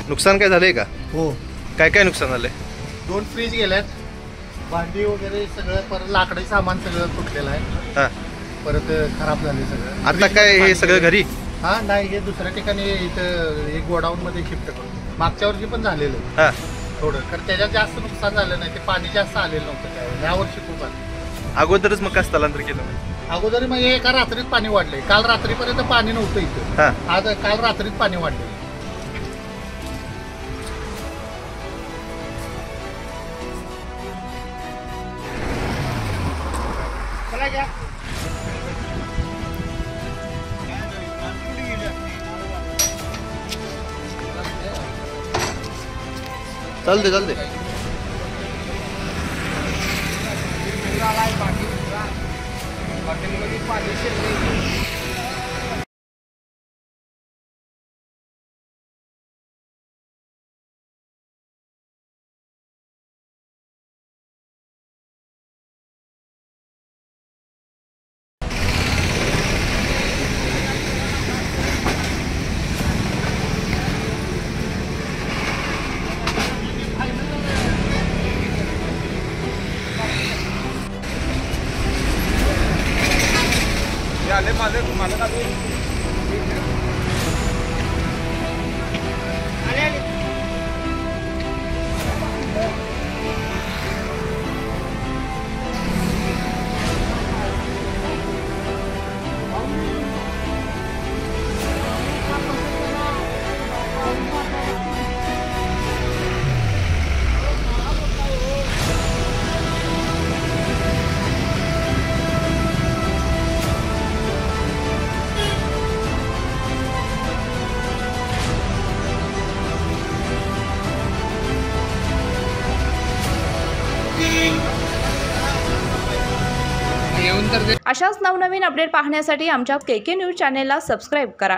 नुकसान काय झालंय का? हो, काय काय नुकसान झालंय? 2 फ्रीज गेल्यात, भांडी वगैरे सगळं, परत लाकडी सामान सगळं तुटलेलं आहे. हां, परत खराब झाले सगळं. आता काय हे सगळं घरी? हा नाही, हे दुसऱ्या ठिकाणी इथं एक गोडाऊन मध्ये शिफ्ट करून मागच्या वर्षी पण झालेलं हां, थोडं, कारण त्याच्यात जास्त नुकसान झालं नाही. ते पाणी जास्त आलेलं नव्हतं त्यावेळी, ह्या वर्षी खूप आलं. अगोदरच मग काय स्थलांतर केलं? अगोदर मग एका रात्रीत पाणी वाढलंय. काल रात्रीपर्यंत पाणी नव्हतं इथं. हां, आज काल रात्रीत पाणी वाढलंय. चालते चालते. अशाच नवनवीन अपडेट पाहण्यासाठी आमच्या KK न्यूज चॅनेलला सबस्क्राईब करा.